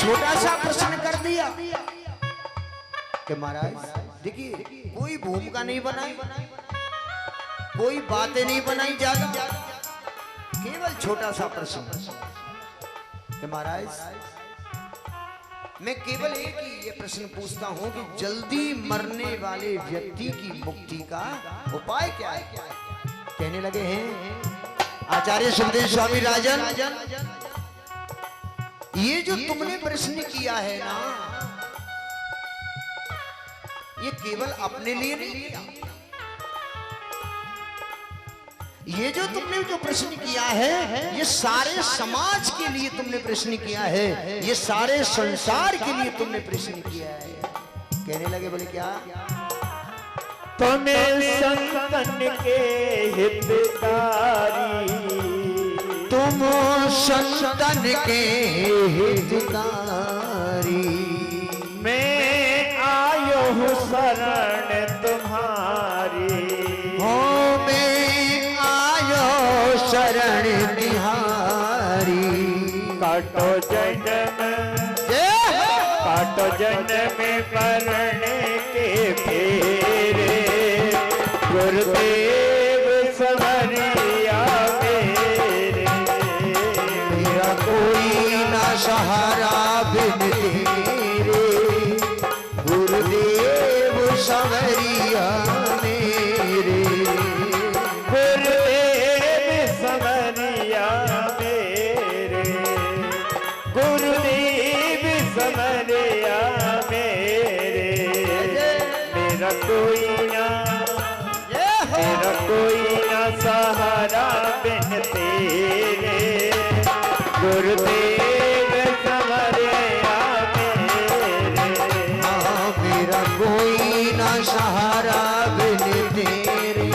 छोटा सा प्रश्न कर दिया कि महाराज देखिए कोई भूमिका नहीं बनाई, कोई बातें नहीं बनाई ज्यादा, केवल छोटा सा प्रश्न कि महाराज मैं केवल एक ही ये प्रश्न पूछता हूं कि जल्दी मरने वाले व्यक्ति की मुक्ति का उपाय क्या है? कहने लगे हैं आचार्य सुखदेव स्वामी राजन, ये जो तुमने प्रश्न किया है ना, ये केवल अपने लिए नहीं किया। ये जो तुमने जो प्रश्न किया है, ये सारे समाज के लिए तुमने प्रश्न किया है, ये सारे संसार के लिए तुमने प्रश्न किया है। कहने लगे बोले क्या? तुम्हें संतन के हितकारी, तुम संतन के हितकारी, मैं आयो हूँ शरण तुम्हारी। हो मैं आयो शरण तिहारी। काटो जन्म मरने के फेरे, गुरुदेव सवरिया मेरे। मेरा कोई ना सहारा बिन तेरे, गुरुदेव सवरिया मेरे। गुरुदेव सवरिया मेरे, गुरुदेव सवरिया मेरे। मेरा कोई ना सहारा बिन तेरे, गुरुदेव सवरिया मेरे। मेरा कोई ना सहारा बिन तेरे,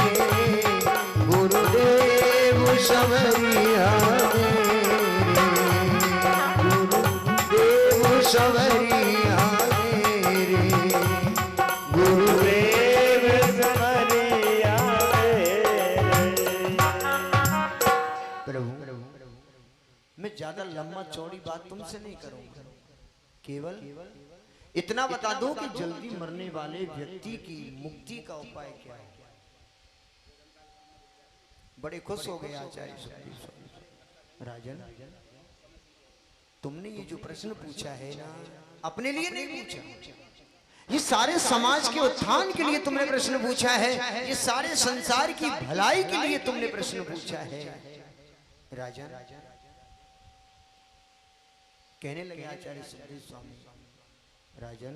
गुरुदेव सवरिया मेरे। गुरुदेव सवरिया मेरे, गुरुदेव सवरिया प्रभु मैं ज्यादा लंबा चौड़ी बात तुमसे नहीं करूंगा, केवल इतना बता दो कि जल्दी मरने वाले व्यक्ति की मुक्ति का उपाय क्या है। बड़े खुश हो गए आचार्य सुखदेव स्वामी राजन, तुमने ये जो प्रश्न पूछा है ना, अपने लिए नहीं पूछा, ये सारे समाज के उत्थान के लिए तुमने प्रश्न पूछा है, ये सारे संसार की भलाई के लिए तुमने प्रश्न पूछा है राजन। कहने लगे आचार्य सुखदेव स्वामी राजन,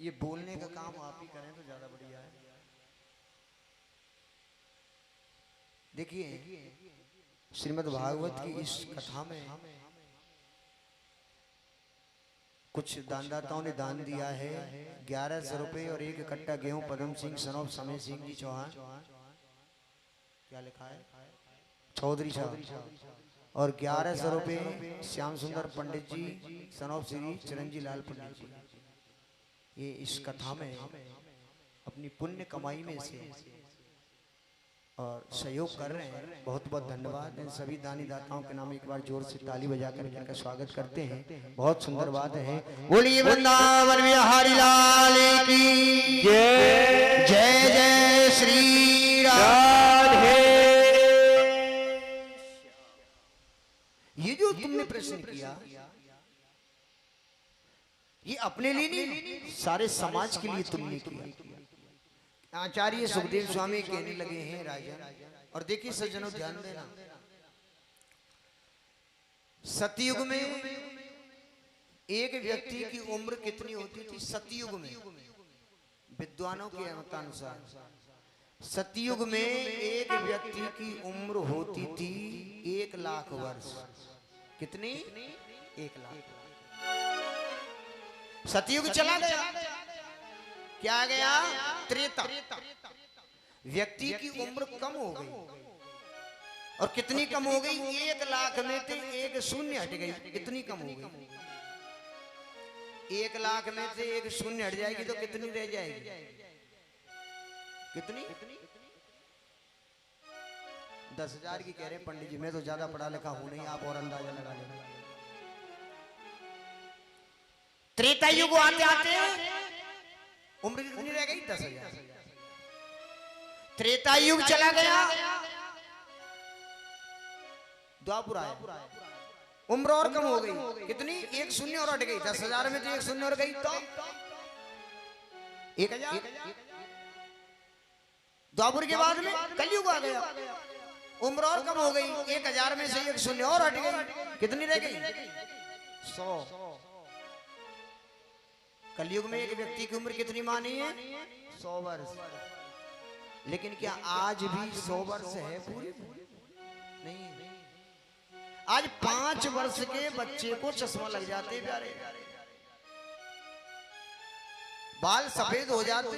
ये बोलने का काम आप ही करें तो ज्यादा बढ़िया है। देखिए श्रीमद् भागवत की इस कथा में कुछ दानदाताओं ने दान दिया है 1100 रुपए और 1 कट्टा गेहूं पदम सिंह सनोफ समय सिंह जी चौहान, क्या लिखा है चौधरी साहब, और 1100 रुपए श्याम सुंदर पंडित जी सनोफ श्री चिरंजी लाल पंडित जी। ये इस कथा में अपनी पुण्य कमाई में से और सहयोग कर रहे हैं। बहुत बहुत धन्यवाद इन सभी दानी दाताओं के नाम एक बार जोर से ताली बजाकर इनका स्वागत करते हैं। बहुत सुंदर बात है। बोलिए वृंदावन बिहारी लाल की जय। जय जय श्री राधे। ये जो तुमने प्रश्न किया ये अपने लिए नहीं, सारे समाज के लिए तुमने किया। आचार्य सुखदेव स्वामी कहने लगे हैं राजन, और देखिए सज्जनों ध्यान देना, सतयुग में एक व्यक्ति की उम्र कितनी होती थी? सतयुग में विद्वानों के मतानुसार सतयुग में एक व्यक्ति की उम्र होती थी 1 लाख वर्ष। कितनी? 1 लाख। सतयुग चला गया, क्या आ गया? त्रेता। व्यक्ति की उम्र कम हो गई, और कितनी कम हो गई? 1 लाख में से 1 शून्य हट गई। कितनी कम हो गई? 1 लाख में से 1 शून्य हट जाएगी तो कितनी रह जाएगी? कितनी? 10,000 की कह रहे हैं पंडित जी, मैं तो ज्यादा पढ़ा लिखा हूं नहीं, आप और अंदाजा लगा लेना। त्रेता युग आते आते उम्र कितनी रह गई? 10,000। त्रेता युग चला गया, द्वापर आया, उम्र और कम हो गई। कितनी? 1 शून्य और हट गई। 10,000 में तो 1 शून्य और गई तो 1,000। द्वापर के बाद में कलयुग आ गया, उम्र और कम हो गई। 1,000 में से 1 शून्य और हट गई। कितनी रह गई? 100। कलयुग में एक व्यक्ति की उम्र कितनी मानी है? 100 वर्ष। लेकिन क्या आज भी 100 वर्ष है पूरी? नहीं। आज 5 वर्ष के बच्चे को चश्मा लग जाते प्यारे, बाल सफेद हो जाते,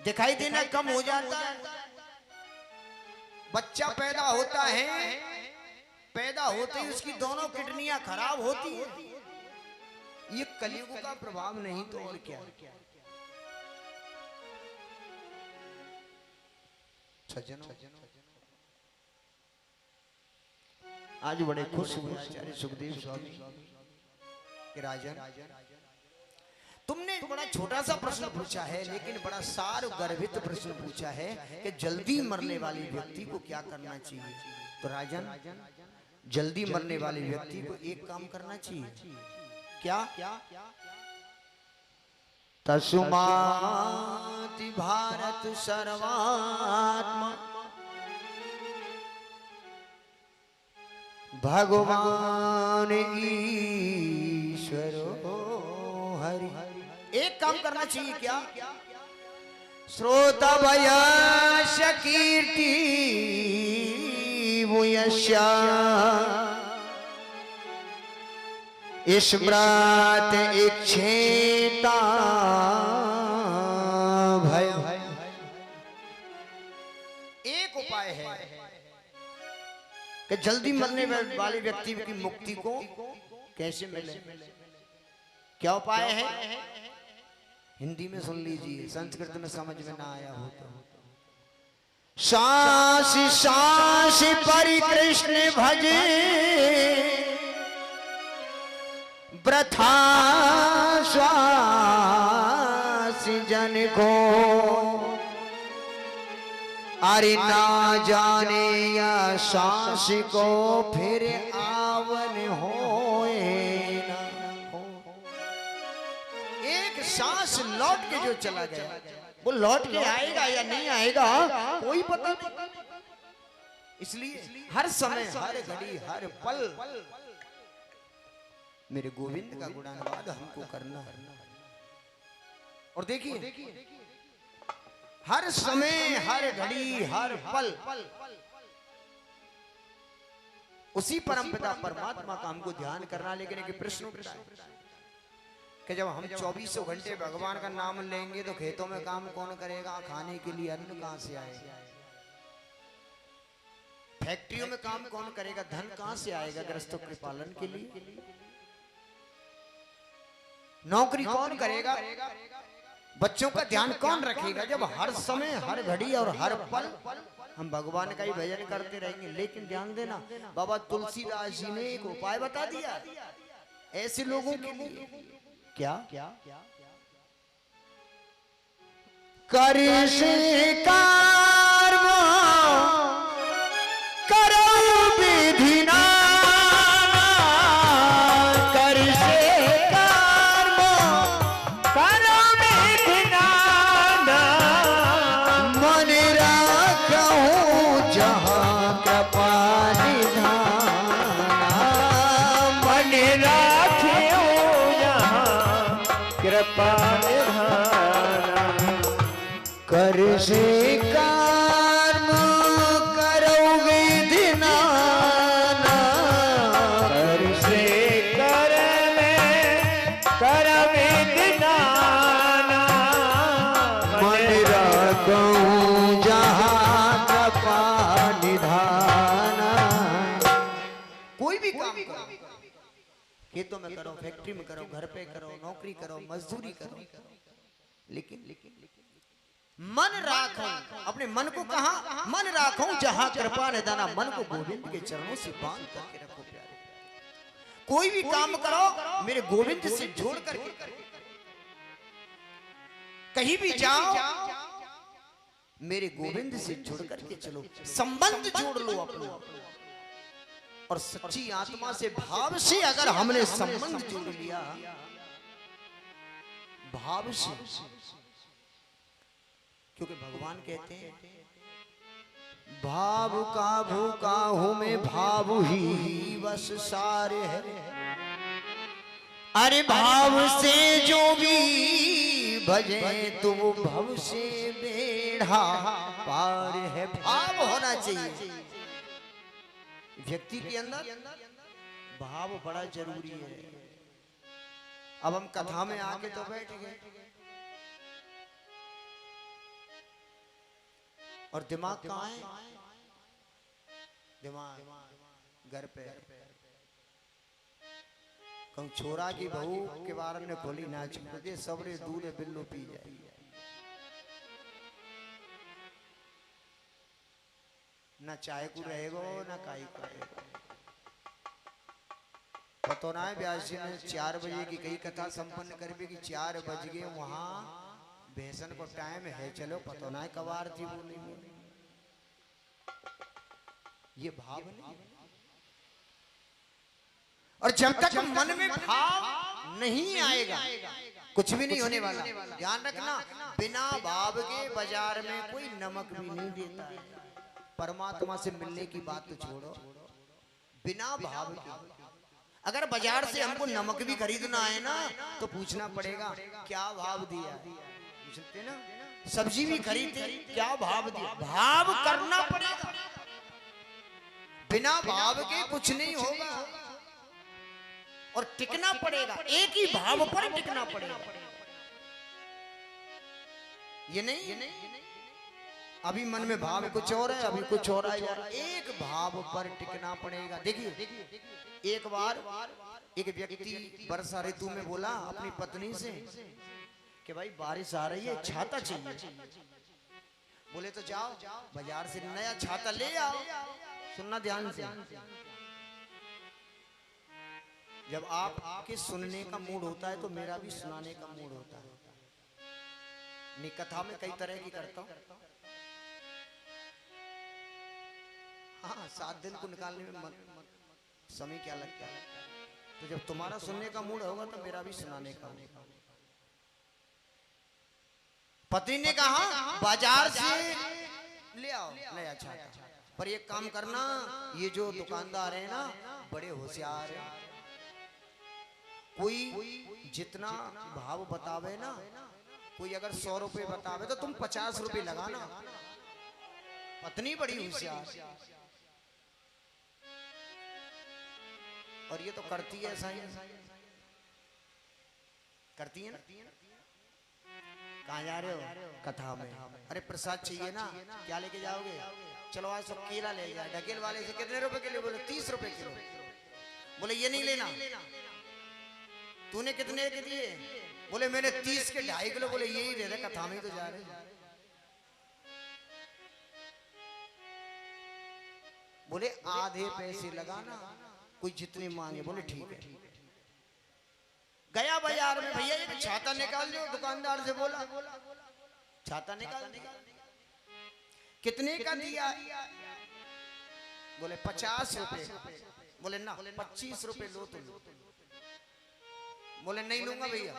दिखाई देना कम हो जाता है। बच्चा पैदा होता है, पैदा होते ही उसकी दोनों किडनियां खराब होती है। ये कलयुग का प्रभाव नहीं तो और क्या? सज्जनों, आज बड़े खुश हुए आचार्य सुखदेव स्वामी के राजन, तुमने बड़ा छोटा सा प्रश्न पूछा है, लेकिन बड़ा सार गर्भित प्रश्न पूछा है कि जल्दी मरने वाले व्यक्ति को क्या करना चाहिए। तो राजन, जल्दी मरने वाले व्यक्ति को एक काम करना चाहिए। क्या? तस्मात् भारत सर्वात्मा भगवान ईश्वरो हरि। एक काम करना चाहिए। क्या? श्रोतभयश कीर्ति भूयश्या स्मृत इच्छेता भय। एक उपाय है कि जल्दी मरने वाले व्यक्ति की मुक्ति को कैसे मिले। क्या उपाय है? हिंदी में सुन लीजिए, संस्कृत में समझ में ना आया हो तो। सांस सांस परि कृष्ण भजे, वृथा श्वास जन को, अरे ना जाने या सांस को फिर आवन होए ना हो। एक सांस लौट के जो चला गया, वो लौट के आएगा या नहीं आएगा कोई पता नहीं। इसलिए हर समय, हर घड़ी, हर पल मेरे गोविंद का गुणानुवाद हमको करना है। और देखिए, हर समय, हर घड़ी, हर पल उसी परमपिता परमात्मा का हमको ध्यान करना। लेकिन एक प्रश्न उठता है कि जब हम 24 घंटे भगवान का नाम लेंगे तो खेतों में काम कौन करेगा? खाने के लिए अन्न कहां से आएगा? फैक्ट्रियों में काम कौन करेगा? धन कहां से आएगा गृहस्थों के पालन के लिए? नौकरी कौन करेगा? बच्चों का ध्यान कौन रखेगा? जब हर समय, हर घड़ी और हर पल हम भगवान का ही भजन करते रहेंगे। लेकिन ध्यान देना, बाबा तुलसीदास जी ने एक उपाय बता दिया ऐसे लोगों के लिए। क्या? कर से कर्म करो विधि ना, कर से कर्म करो विधि ना, मन राखूं जहाँ कृपा निधाना, मन राखियो यहाँ कृपा निधाना। कर से कर्म करो विधि नाना, कर से कर्म कर विधि नाना, मन राखूं जहाँ कृपा निधाना। कोई भी काम करो, खेतों में करो, फैक्ट्री में करो, घर पे करो, नौकरी करो, मजदूरी करो, लेकिन मन राखूं, अपने मन को कहा मन राखूं जहां कृपा निदाना, मन को गोविंद के चरणों से बांध करके रखो प्यारे। कोई भी काम करो मेरे गोविंद से जोड़ करके करो। कहीं भी जाओ मेरे गोविंद से जुड़ करके चलो, संबंध जोड़ लो अपना। और सच्ची आत्मा से भाव से अगर हमने संबंध जोड़ लिया, भाव से, क्योंकि भगवान कहते हैं भाव का भूखा हूं मैं, भाव ही बस सारे है। अरे भाव से जो भी भजे तो वो भव से बेड़ा पार है। भाव होना चाहिए व्यक्ति के अंदर, भाव बड़ा जरूरी है। अब हम कथा में आके तो बैठ गए और दिमाग कहाँ है? दिमाग घर पे। कहूँ छोरा की बहू के बारे में खोली ना दे, सबरे दूर बिल्लो पी जाए। ना चाय को रहेगो ना काई को रहेगो। पतो ना है व्यास जी ने 4 बजे की कई कथा संपन्न कर भी कि 4 बज गए, वहां बेसन को टाइम है, चलो पतो ना है कबार थी बोली। ये भाव नहीं। और जब तक मन में भाव नहीं आएगा कुछ भी नहीं होने वाला। ध्यान रखना, बिना भाव के बाजार में कोई नमक भी नहीं देता है। परमात्मा से मिलने की बात तो छोड़ो, बिना भाव के अगर बाजार से हमको नमक भी खरीदना है ना तो पूछना पड़ेगा क्या भाव दिया। पूछते ना, सब्जी भी खरीदते क्या भाव दिया, भाव करना पड़ेगा। बिना भाव के कुछ नहीं होगा और टिकना पड़ेगा, एक ही भाव पर टिकना पड़ेगा। ये नहीं अभी मन में भाव कुछ और है, अभी कुछ और है यार, एक भाव पर टिकना पड़ेगा। देखिए एक बार एक व्यक्ति वर्षा ऋतु में बोला अपनी पत्नी से कि भाई बारिश आ रही है, छाता चाहिए। बोले तो जाओ बाजार से नया छाता ले आओ। सुनना ध्यान से, जब आपके सुनने का मूड होता है तो मेरा भी सुनाने का मूड होता है। मैं कथा में कई तरह की करता हूँ। हाँ 7 दिन को निकालने में समय क्या लगता है, तो जब तुम्हारा सुनने का मूड होगा तो मेरा भी सुनाने का होगा। पत्नी ने कहा बाजार से ले आओ नया छाता, पर एक काम करना, ये जो दुकानदार है ना बड़े होशियार है, कोई जितना भाव बतावे ना, कोई अगर 100 रुपए बतावे तो तुम 50 रुपए लगाना। पत्नी बड़ी होशियार, और ये तो करती है ऐसा ही, करती है ना। कहाँ जा रहे हो? कथा में। अरे प्रसाद चाहिए ना, क्या लेके जाओगे? चलो आज सब केला ले जाए। ढकेल वाले से कितने रुपए किलो? बोले 30 रुपए किलो। बोले ये नहीं लेना। तूने कितने के दिए? बोले मैंने 30 के 2.5 किलो। बोले यही दे रहे, कथा में ही तो जा रहे। बोले आधे पैसे लगाना, कोई जितने मांगे। बोले ठीक है। गया बाजार में, भैया एक छाता निकाल दो। दुकानदार से बोला छाता निकाल दिया। कितने का दिया? बोले 50 रुपए। बोले ना 25 रुपए लो तो लो। बोले नहीं लूंगा भैया।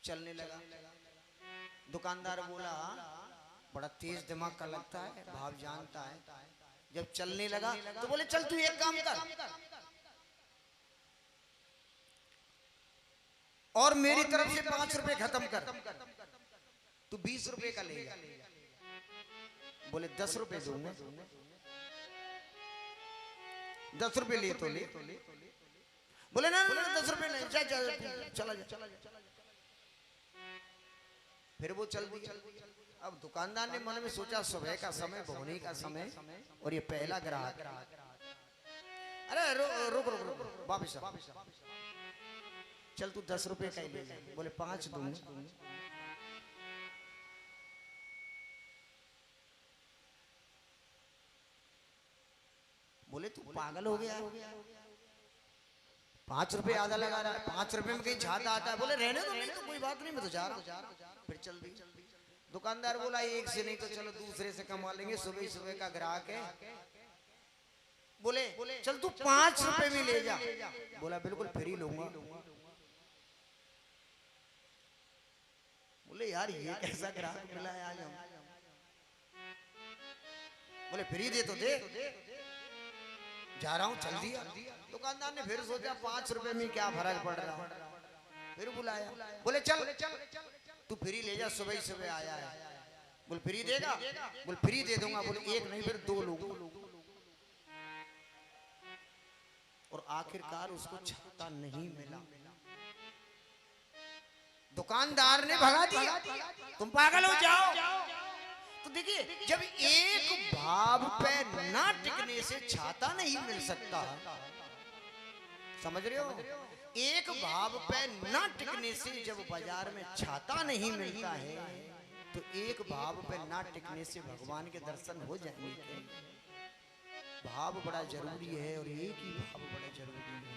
चलने लगा। दुकानदार बोला बड़ा तेज दिमाग का लगता है, भाव जानता है। जब चलने लगा तो बोले चल तू एक काम कर और मेरी तरफ से 5 रुपए खत्म कर, तू 20 रुपए का लेगा। बोले 10 रुपए दूंगा। 10 रुपए ले तो ले। बोले ना 10 रुपए नहीं, चला जा। फिर वो चल दिया। अब दुकानदार ने मन में सोचा सुबह का समय, भोने का समय, और ये पहला ग्राहक। अरे रुक वापिस। चल तू 10 रुपए का ही ले जा। बोले 5 दूंगा। बोले तू पागल हो गया, 5 रुपए आधा लगा रहा है, 5 रुपए में कहीं छाता आता है। बोले रहने दो, नहीं तो कोई बात नहीं, मैं तो जा रहा हूँ। फिर चल दी। दुकानदार बोला एक से नहीं तो चलो दूसरे से कमा लेंगे, सुबह ही सुबह का ग्राहक है। बोले चल तू 5 रुपए में ले जा। बोला बिल्कुल फ्री लूंगा। बोले यार ये कैसा ग्राहक मिला है आज हम। बोले फ्री दे तो दे। जा रहा हूं, चल दिया। दुकानदार ने फिर सोचा 5 रुपए में क्या फर्क पड़ रहा है, फिर बुलाया। बोले चल तू फ्री ले जा, सुबह ही सुबह आया है। बोल फ्री देगा? बोल फ्री दे दूंगा। बोले एक नहीं फिर 2 लोग। और आखिरकार उसको छाता नहीं मिला। दुकानदार ने भगा दिया, तुम पागल हो जाओ। तो देखिए जब एक भाव पे ना टिकने से छाता नहीं मिल सकता, समझ रहे हो? एक भाव पे ना टिकने से जब बाजार में छाता नहीं मिलता है, तो एक भाव पे ना टिकने से भगवान के दर्शन हो जाएंगे। भाव बड़ा जरूरी है और एक ही भाव बड़ा जरूरी है।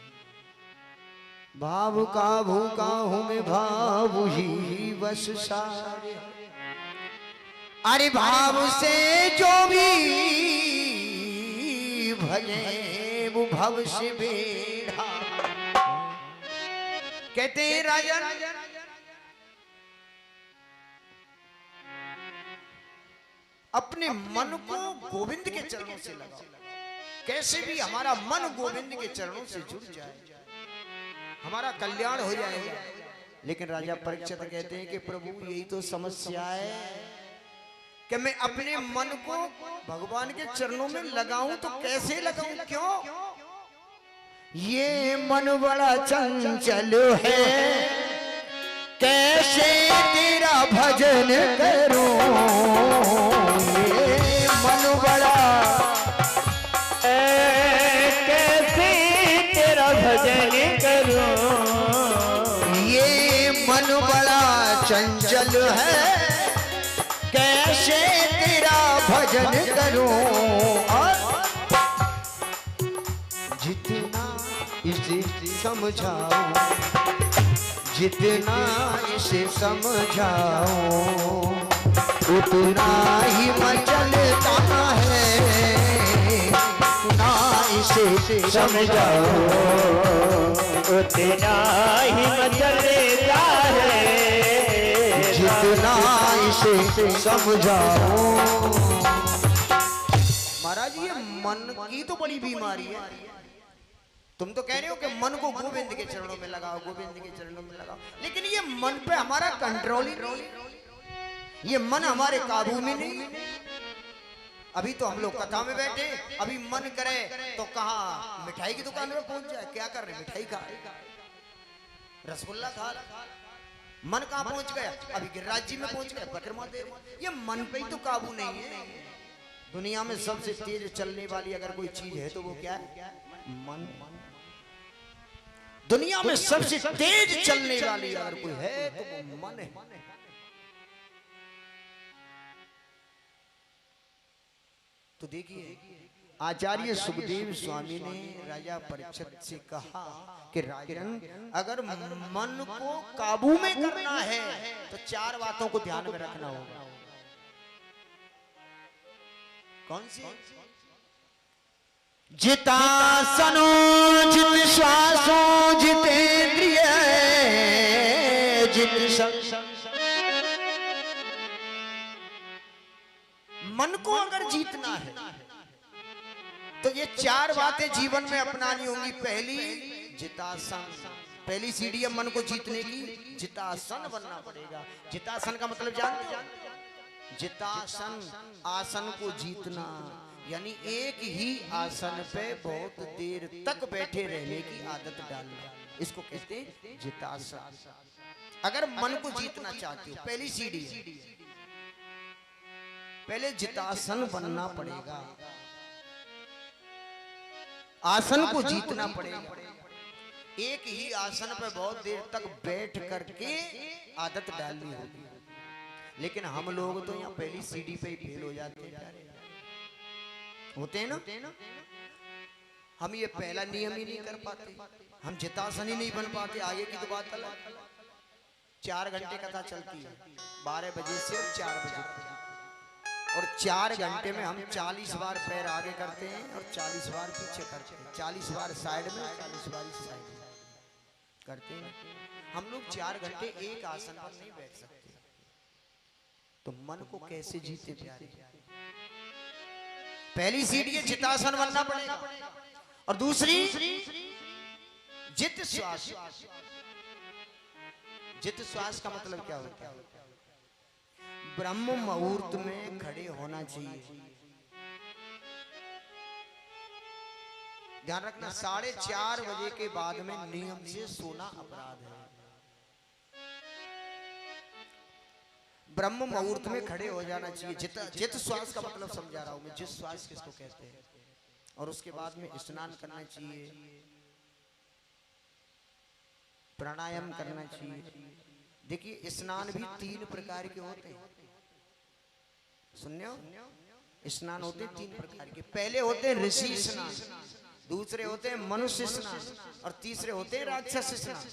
भाव का भूखा हूं मैं, भाव ही बस सारे। अरे भाव से जो भी भजे वो भव से बेढ़ा। कहते हैं राजा अपने मन को गोविंद के चरणों से लगाओ। कैसे भी हमारा मन गोविंद के चरणों से जुड़ जाए, हमारा कल्याण हो जाएगा। लेकिन राजा परीक्षित कहते हैं कि प्रभु यही तो समस्या है कि मैं अपने मन को भगवान के चरणों में लगाऊं तो कैसे लगाऊं? क्यों? ये मन बड़ा चंचल है, कैसे तेरा भजन करूं? ये मन बड़ा कैसे तेरा भजन करूं? ये मन बड़ा चंचल है, कैसे तेरा भजन करूं? और जितना इसे समझाओ, जितना इसे समझाओ, उतना ही मचलता है। ना इसे समझाओ, उतना ही मचलता है। जितना इसे समझाओ। महाराज ये मन की तो बड़ी बीमारी है। तुम तो कह रहे हो कि मन को गोविंद के चरणों में लगाओ, गोविंद के चरणों में लगाओ, लेकिन ये मन पे हमारा कंट्रोल ही नहीं। ये मन हमारे काबू में नहीं। अभी तो हम लोग कथा में बैठे, अभी मन करे तो कहाँ मिठाई की दुकान में पहुंच जाए। क्या कर रहे? मिठाई खा, रसगुल्ला खा। मन कहाँ पहुंच गया? अभी गिरिराज जी में पहुंच गया, परिक्रमा दे रहे। ये मन पे ही तो काबू नहीं है। दुनिया में सबसे तेज चलने वाली अगर कोई चीज है तो वो क्या है? मन। दुनिया में सबसे तेज चलने वाली अगर कोई है तो वो मन है। तो देखिए आचार्य सुखदेव स्वामी ने राजा परीक्षित से कहा कि राजन अगर मन को काबू में करना है तो 4 बातों को ध्यान में रखना होगा। कौन सी? जितासनो जित श्वासो जितेंद्रिय जित। मन को अगर जीतना है तो ये 4 बातें जीवन में अपनानी होंगी। पहली जितासन, पहली सीढ़ी है मन को जीतने की, जितासन बनना पड़ेगा। जितासन का मतलब जानते हो? जितासन आसन को जीतना, यानी एक ही आसन पे बहुत देर तक बैठे रहने की आदत डालना, इसको कहते हैं जितासन। अगर मन को जीतना चाहते हो पहली सीढ़ी है, पहले जितासन बनना पड़ेगा, आसन को जीतना पड़ेगा। एक ही आसन पर बहुत देर तक बैठ करके आदत डालनी होगी। लेकिन हम लोग तो यहाँ पहली सीढ़ी पे ही फेल हो जाते हैं प्यारे। होते हैं ना, हम ये पहला नियम ही नहीं कर पाते, हम जितासन ही नहीं बन पाते। आगे की तो बात अलग। 4 घंटे कथा चलती है, 12 बजे से और 4 बजे तक, और 4 घंटे में हम 40 बार पैर आगे करते हैं और 40 बार पीछे करते हैं, 40 बार साइड में, 40 बार इस साइड में करते हैं। हम लोग 4 घंटे एक आसन पर नहीं बैठ सकते, तो मन को कैसे जीते प्यारे? पहली सीढ़ी है जितासन बनना पड़ेगा, और दूसरी जित श्वास। जित श्वास का मतलब क्या होता है? ब्रह्म मुहूर्त में खड़े होना चाहिए। ध्यान रखना, 4:30 बजे के बाद में नियम से सोना अपराध है। ब्रह्म मुहूर्त में खड़े हो जाना चाहिए। जित श्वास का मतलब समझा रहा हूं मैं, जित श्वास किसको कहते हैं। और उसके बाद में स्नान करना चाहिए, प्राणायाम करना चाहिए। देखिए स्नान भी 3 प्रकार के होते हैं, सुनियो, स्नान होते हैं 3 प्रकार के। पहले होते हैं ऋषि स्नान, दूसरे होते हैं मनुष्य स्नान, और तीसरे होते हैं राक्षस स्नान।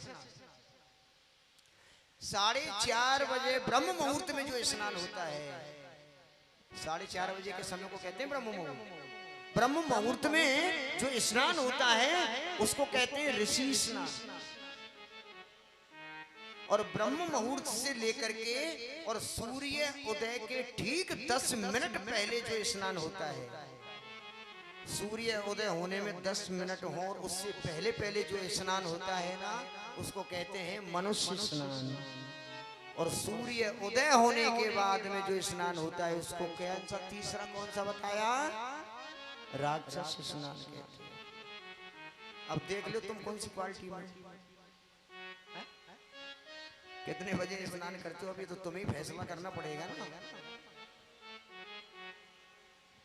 4:30 बजे ब्रह्म मुहूर्त में जो स्नान होता है, 4:30 बजे के समय को कहते हैं ब्रह्म मुहूर्त। ब्रह्म मुहूर्त में जो स्नान होता है उसको कहते हैं ऋषि स्नान। और ब्रह्म मुहूर्त से लेकर के और सूर्य उदय के ठीक 10 मिनट पहले जो स्नान होता है, सूर्य उदय होने में 10 मिनट हो और उससे पहले पहले जो स्नान होता है ना, उसको कहते हैं मनुष्य स्नान। और सूर्य उदय होने के बाद में जो स्नान होता है उसको कौन सा, तीसरा कौन सा बताया? राक्षस स्नान कहते हैं। अब देख लो तुम कौन सी क्वालिटी में, कितने बजे स्नान करते हो, अभी तो तुम्हें फैसला करना पड़ेगा ना।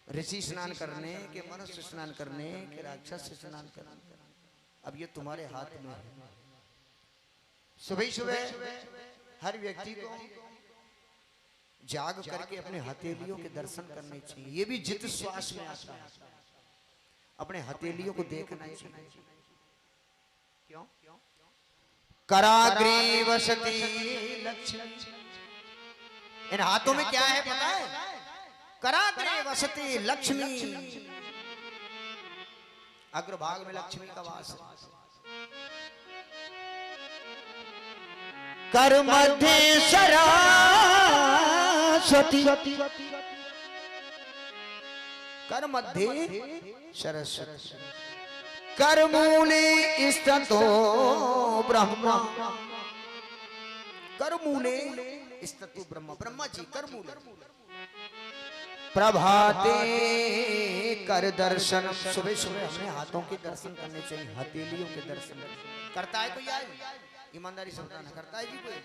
ऋषि स्नान करने के, मनुष्य स्नान करने के, राक्षस स्नान करने, अब ये तुम्हारे हाथ में है। सुबह सुबह हर व्यक्ति को जाग करके अपने हथेलियों के दर्शन करने चाहिए। ये भी जित श्वास में आता है, अपने हथेलियों को देखना चाहिए। क्यों? कराग्रे वसती लक्ष्मी। इन हाथों में क्या है पता है? कराग्रे वसती लक्ष्मी, अग्रभाग में लक्ष्मी का वास है। कर मध्य सरस्वती, कर मध्य सरस्वती, कर मूले स्थितो ब्रह्मा, कर मूले स्थितो ब्रह्मा, ब्रह्मा जी कर मूले। प्रभाते कर दर्शन, सुबह सुबह हमें हाथों के दर्शन करने चाहिए, हथेलियों के दर्शन। करता है कोई? आज ईमानदारी से बताना, करता है जी कोई?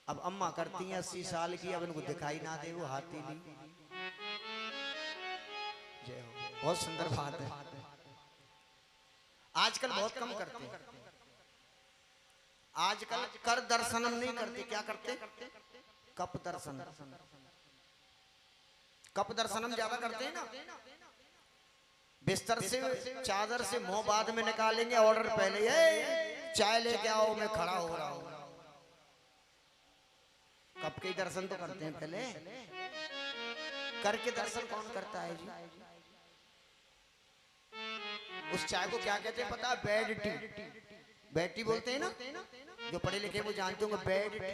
अब अम्मा करती हैं 80 साल की, अब इनको दिखाई ना दे वो हथेली। जय हो, बहुत सुंदर बात है। आजकल बहुत कम करते हैं, आजकल कर दर्शनम नहीं करते, क्या करते? कप दर्शन, कप दर्शनम ज्यादा करते हैं ना। बिस्तर से, चादर से मुंह बाद में निकालेंगे, ऑर्डर पहले, चाय लेके आओ मैं खड़ा हो रहा हूं। कप के दर्शन तो करते हैं पहले, करके दर्शन कौन करता है जी? उस चाय को क्या कहते हैं पता? बेड टी, बेड टी बोलते हैं ना, जो पढ़े लिखे वो जानते होंगे बेड टी।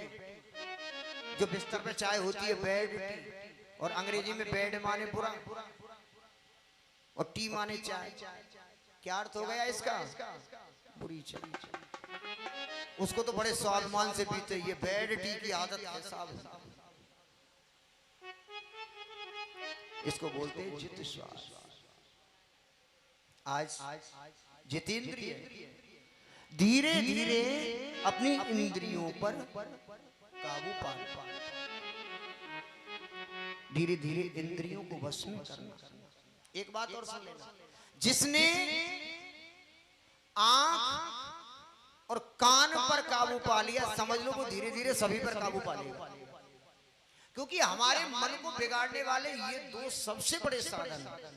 जो बिस्तर पे चाय होती है बेड टी, और अंग्रेजी में बेड माने पूरा और टी माने चाय। क्या अर्थ हो गया इसका? बुरी चाय। उसको तो बड़े स्वाभिमान से पीते, ये बेड टी की आदत है साहब। इसको बोलते हैं जित श्वास। आज जितेंद्रिय धीरे धीरे अपनी इंद्रियों पर काबू पाना, धीरे धीरे इंद्रियों को वश में करना। एक बात और सुन लेना, जिसने आंख और कान पर काबू पा लिया, समझ लो वो धीरे धीरे सभी पर काबू पा लेगा। क्योंकि हमारे मन को बिगाड़ने वाले ये दो सबसे बड़े साधन हैं।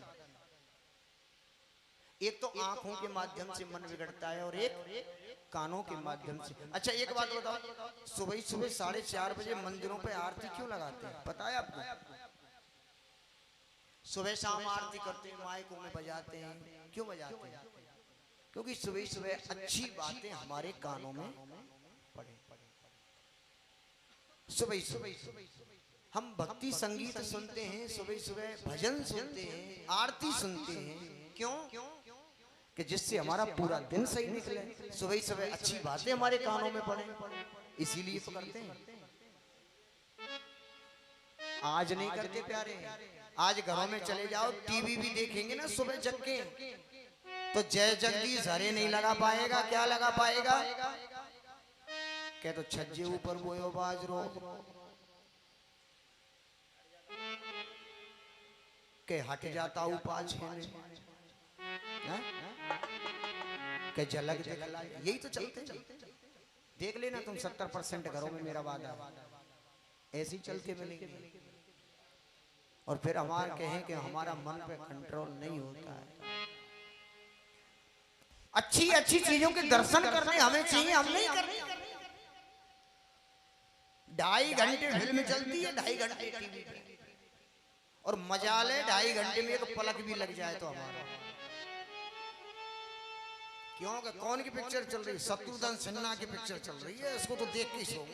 एक तो आंखों के माध्यम से मन बिगड़ता है और एक कानों के माध्यम से। अच्छा एक बात बताओ, सुबह सुबह 4:30 बजे मंदिरों पे आरती क्यों लगाते हैं, पता है आपको? सुबह शाम आरती करते हैं, माइकों में बजाते हैं, क्यों बजाते हैं? क्योंकि सुबह सुबह अच्छी बातें हमारे कानों में पड़े। सुबह सुबह हम भक्ति संगीत सुनते हैं, सुबह सुबह भजन सुनते हैं, आरती सुनते हैं, क्यों? कि जिससे हमारा पूरा दिन सही निकले, सुबह सुबह अच्छी बातें हमारे कानों में पड़े, इसीलिए तो करते हैं। आज नहीं करते प्यारे, आज घरों में चले जाओ, टीवी भी देखेंगे ना सुबह जग के, तो जय जगदीश हरे नहीं लगा पाएगा, क्या लगा पाएगा? कह तो छज्जे ऊपर बोयो बाजरो, के हट जाता हूँ पाछे में, के झलक दिखला, यही तो चलते चलते। देख लेना तुम 70% घरों में, मेरा वादा है ऐसे ही चलते मिलेंगे। और फिर हमारे कहें कि हमारा मन पे कंट्रोल नहीं होता है। अच्छी अच्छी चीजों के दर्शन करने हमें चाहिए, हम नहीं करते। 2.5 घंटे फिल्म चलती है, 2.5 घंटे टीवी पे, और मजा ले 2.5 घंटे में एक पलक भी लग जाए तो हमारा। क्यों? कौन की पिक्चर चल रही है? शत्रुघ्न सिन्हा की पिक्चर चल रही है, इसको तो देख के सो।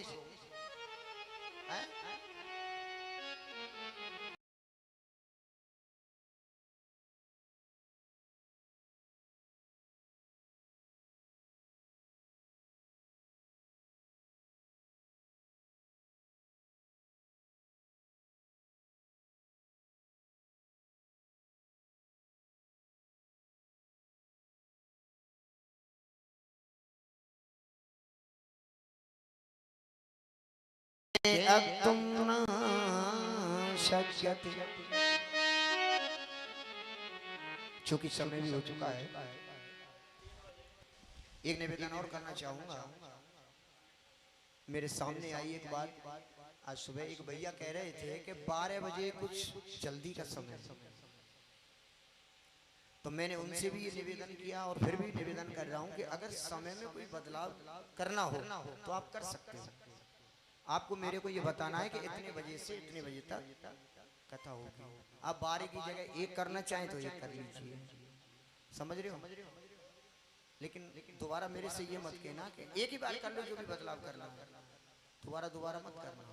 अब तुम ना शक्यते, चूंकि समय भी हो चुका है, एक निवेदन और करना चाहूंगा। मेरे सामने आई एक बात, आज सुबह एक भैया कह रहे थे कि 12 बजे कुछ जल्दी का समय, तो मैंने उनसे भी ये निवेदन किया और फिर भी निवेदन कर रहा हूं कि अगर समय में कोई बदलाव करना हो तो आप कर सकते हो। आपको मेरे को ये बताना है कि इतने बजे से इतने बजे तक कथा होगी। आप 12 की जगह 1 करना चाहें तो 1 कर लीजिए, समझ रहे हो? लेकिन दोबारा मेरे से ये मत कहना कि एक ही बार कर लो, जो भी बदलाव करना है दोबारा मत करना,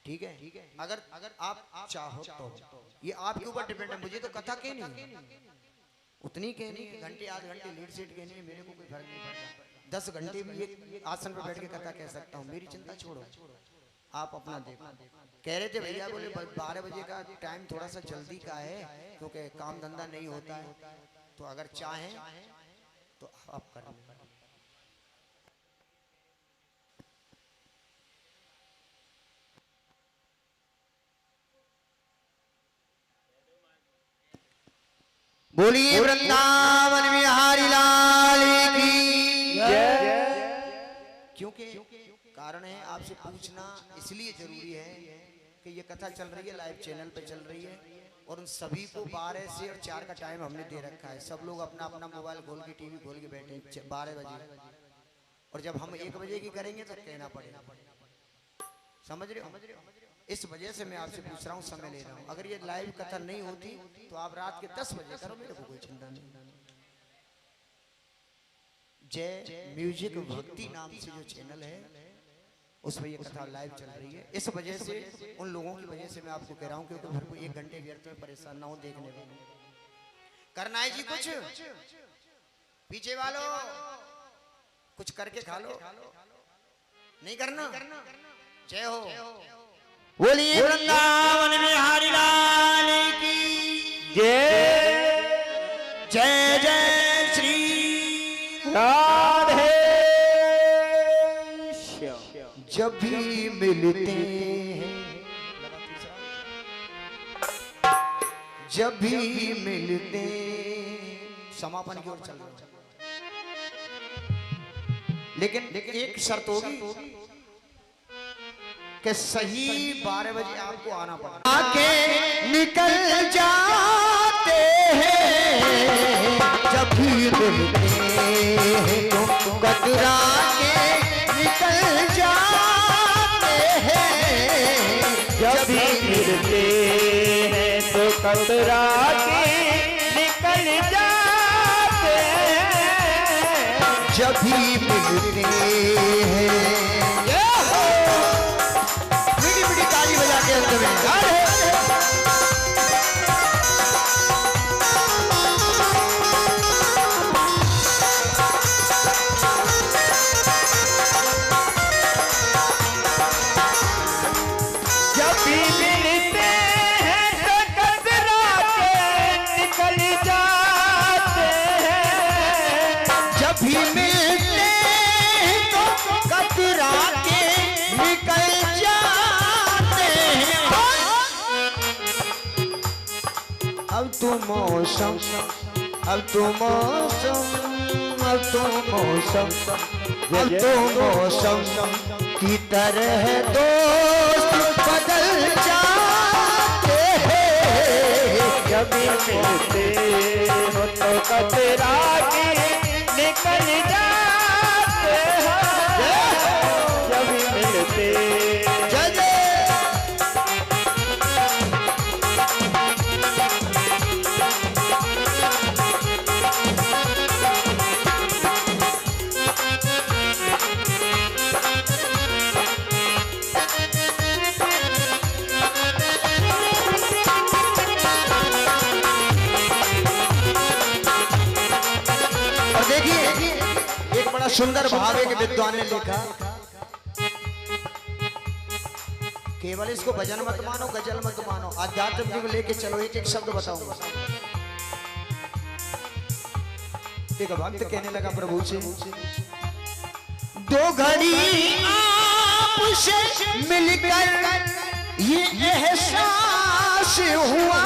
ठीक है? अगर आप चाहो तो ये आपके ऊपर डिपेंड है। मुझे तो कथा कहनी है, उतनी कहनी है, घंटे आध घंटे लेट सेट कहनी है, मेरे को कोई फर्क नहीं पड़ता। 10 घंटे भी एक आसन पर बैठ के कथा कह सकता हूँ, मेरी चिंता छोड़ो, आप अपना देखो। कह रहे थे भैया, बोले 12 बजे का टाइम थोड़ा सा जल्दी का है, क्योंकि काम धंधा नहीं होता है, तो अगर चाहें तो आप कर लें। बोलिए वृंदावन बिहारी लाल की जय। क्योंकि कारण है आपसे पूछना इसलिए जरूरी है कि ये कथा चल रही है, लाइव चैनल पे चल रही है, और उन सभी को 12 से और 4 का टाइम हमने दे रखा है। सब लोग अपना अपना मोबाइल खोल के, टीवी खोल के बैठे 12 बजे, और जब हम 1 बजे की करेंगे तो कहना पड़ेगा, समझ रहे हो? इस वजह से मैं आपसे पूछ रहा हूँ, समय ले रहा हूँ। अगर ये लाइव कथा नहीं होती तो आप रात के 10 बजे करो, मेरे को कोई चिंता नहीं। जय म्यूजिक भक्ति नाम से जो चैनल है उसमें ये कथा लाइव चल रही है। इस वजह से, उन लोगों की वजह से मैं आपको कह रहा हूँ, क्योंकि घर को 1 घंटे व्यर्थ में परेशान ना हो देखने में। करना है जी कुछ, पीछे वालों कुछ करके खा लो, नहीं करना? जय हो। बोलिए वृंदावन बिहारी लाल की जय। जय जय श्री राधे। जब भी मिलते हैं, जब भी मिलते, समापन की ओर चल रहा है। लेकिन एक शर्त होगी कि सही 12 बजे आपको आना पड़ेगा। आके निकल जाते हैं जब भी मिलते हैं तो कतरा के निकल जाते हैं जब भी मिलते हैं तो कतरा के निकल जाते हैं जब भी मिलते हैं। मीठी मीठी ताली बजा के अंत में अब तो मौसम अब तो मौसम अब तो मौसम अब तो मौसम की तरह दोस्त बदल जाते हैं जब भी मिलते हो तो कतरा के निकल जाते हैं जब भी मिलते सुंदर भाव के विद्वान ने लिखा, केवल इसको भजन मत मानो, गजल मत मानो, आध्यात्म को लेके चलो। एक एक शब्द बताऊंगा। एक भक्त कहने लगा प्रभु से, दो घड़ी आपसे मिलकर ये एहसास हुआ,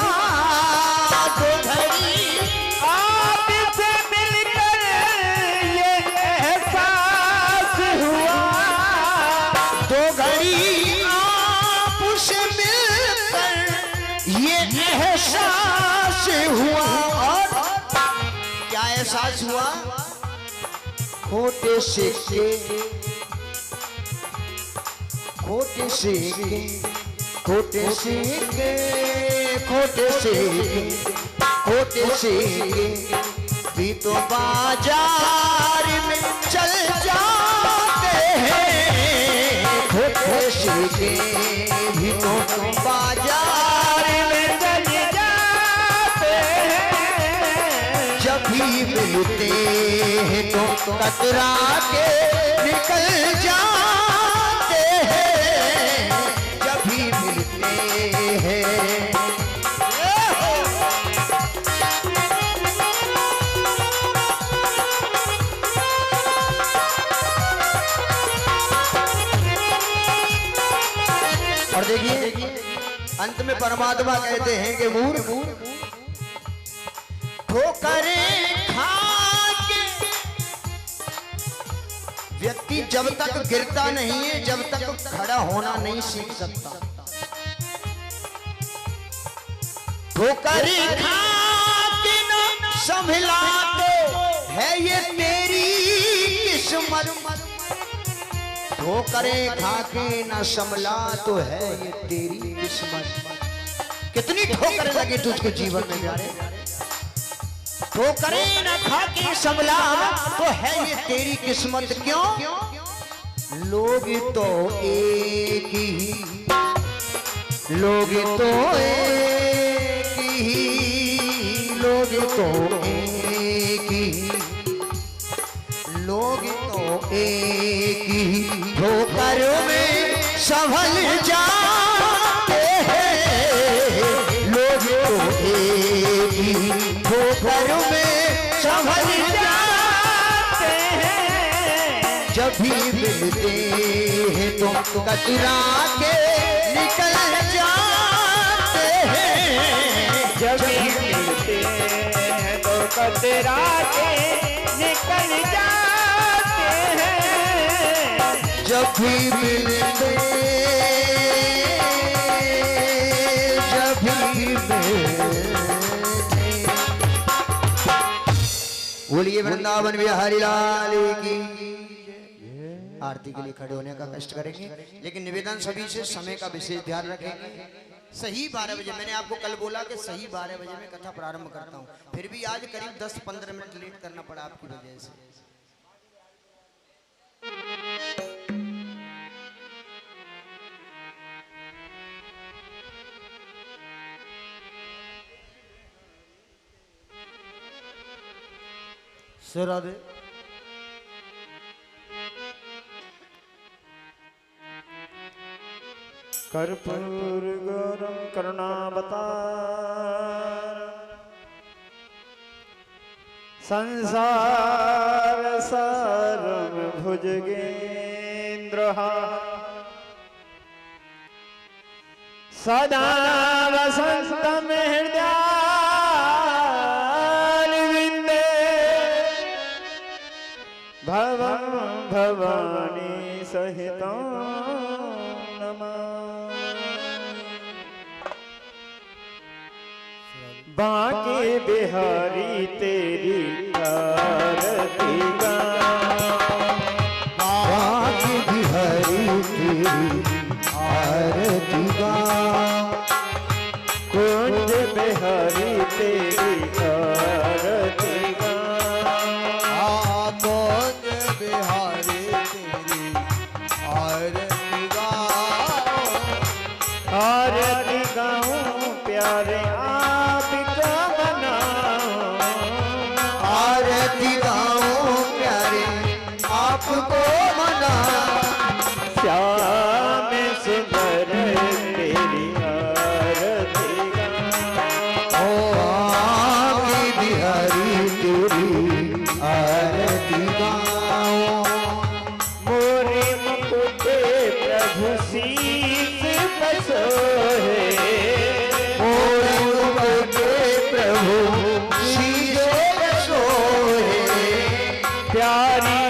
दो घड़ी एहसास हुआ। और क्या एहसास हुआ? खोटे सिक्के खोटे सिक्के खोटे सिक्के खोटे सिक्के खोटे सिक्के भी तो बाजार में चल जाते हैं, खोटे सिक्के भी तो बाजार में चल जाते हैं जब भी मिलते हैं तो कतरा के निकल जाते हैं जब भी मिलते हैं। और देखिए अंत में परमात्मा कहते हैं कि मूर्ख ठोकरें खा के व्यक्ति जब तक गिरता नहीं है, जब तक खड़ा होना नहीं सीख सकता। ठोकरें खा के न संभला तो है ये तेरी किस्मत, ठोकरें खा के न संभला तो है ये तेरी किस्मत। कितनी ठोकरें लगी तुझको जीवन में प्यारे, ठोकरें न खा के संभला तो है ये तेरी किस्मत। क्यों? लोग तो एक ही, लोग तो एक ही, लोग तो एक ही, लोग तो एक ही ठोकर में संभल जाते हैं, लोग तो एक ही ठोकर में संभल जाते हैं जब भी मिलते हैं तो कतरा के निकल जाते हैं जब भी मिलते हैं तो कतरा के निकल जाते हैं जब भी मिलते बोलिए वृंदावन बिहारी लाल की। आरती के लिए खड़े होने का कष्ट करेंगे, लेकिन निवेदन सभी से समय का विशेष ध्यान रखेंगे। सही 12 बजे, मैंने आपको कल बोला कि सही 12 बजे में कथा प्रारंभ करता हूँ, फिर भी आज करीब 10-15 मिनट लेट करना पड़ा आपकी वजह से। राधे कर्पूर गौरम करुणावतार संसार सारम भुजगेन्द्रहार सदा वसंतम हृदयारविंदे भवं भवानी सहितं बांके बिहारी तेरी आरती गाऊं, बांके बिहारी तेरी आरती गाऊं, कुंज बिहारी तेरी आरती गाऊं, कुंज बिहारी तेरी आरती गाऊं, आरती गाऊं प्यारे आपको मना श्याम सुंदर तेरी आरती गाऊं, ओ आगे बिहारी तेरी आरती गाऊं, मोरे मुकुटे प्रभु शीस पर सोहे, मोरे मुकुटे प्रभु शीस पर सोहे, प्यारी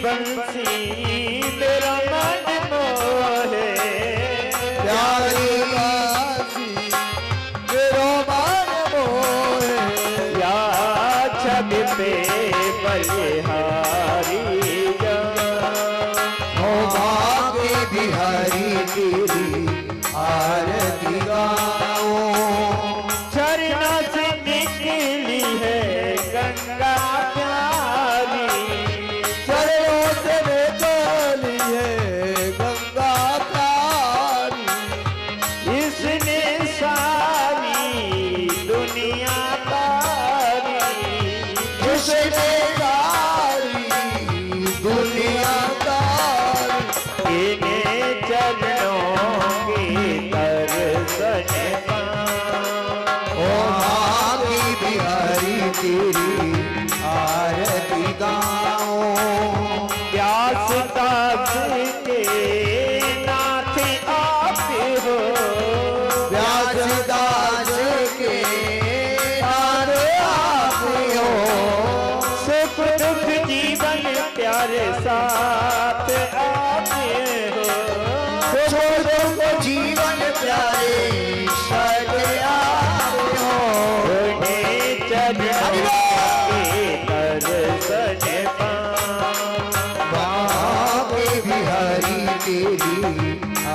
बंसी मेरा मन मोहे, प्यारी बंसी मेरा मन मोहे, या छब पे बलिहारी ओ बागे बिहारी तेरी आरती गाऊं, झरना से निकली है गंगा प्यारी, चरणों से निकली है गंगा प्यारी, इसने सारी दुनिया तारी, जिसने सारी दुनिया तारी, इन्हें चरणों की दर्शन पाऊं, ओ आगे बिहारी तेरी आरती गाऊं, व्यासदास के नाथ आप हो, व्यासदास के नाथ आप हो, सुख दुख जीवन प्यारे साथ आते हो, सुख दुख जीवन प्यारे साथ आप हो, उन्हें चरणों के दर्शन पाऊं, बागे बिहारी तेरी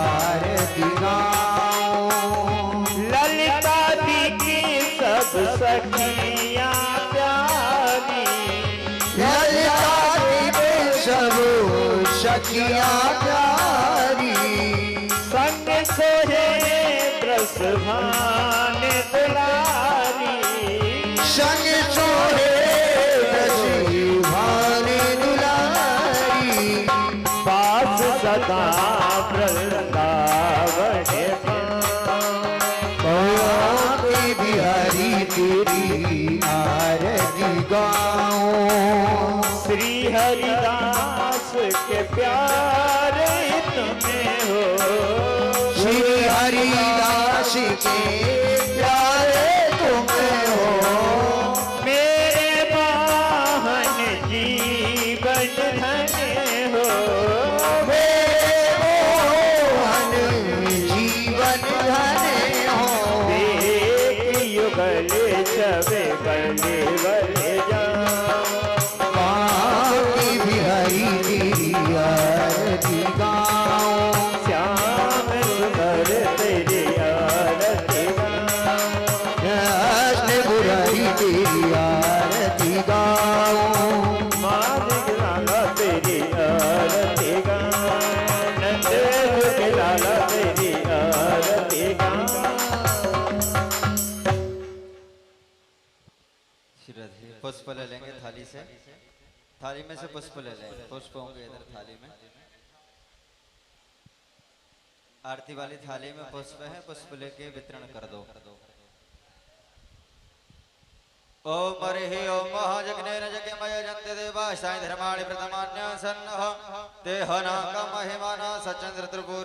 आरती गाऊं, ललिता दी की सब सखियां प्यारी, ललिता के सब सखियां प्यारी, संग सोहे ब्रसभान दुलारी, संग सोहे रसी भाने दुलारी, पास सदा वृंदावन बागे बिहारी तेरी आरती गाऊं, श्री हरिदास के प्यारे तुम्हें हो, श्री हरिदास के प्यारे तुम्हें हो, मेरे वाहन जीवन धन्य हो, मेरे मुरारी तेरी आरती गाऊं, श्याम सुंदर तेरी आरती गाऊं, कृष्ण मुरारी तेरी आरती गाऊं, मालिक लाला तेरी आरती गाऊं, नंदेव के लाला तेरी आरती गाऊं। श्रीधर पुष्प ले लेंगे थाली से, थाली में से पुष्प ले लेंगे, पुष्प होंगे इधर थाली में। आरती वाली थाली में पुष्प है, पुष्प लेके वितरण कर दो। ओम हरि ओम महाजग्नेन यज्ञमय जन्ते देवाशाय धर्माणि प्रथमान्य सन्नः तेहनाकं महिमाना सचन्द्र त्रिपुर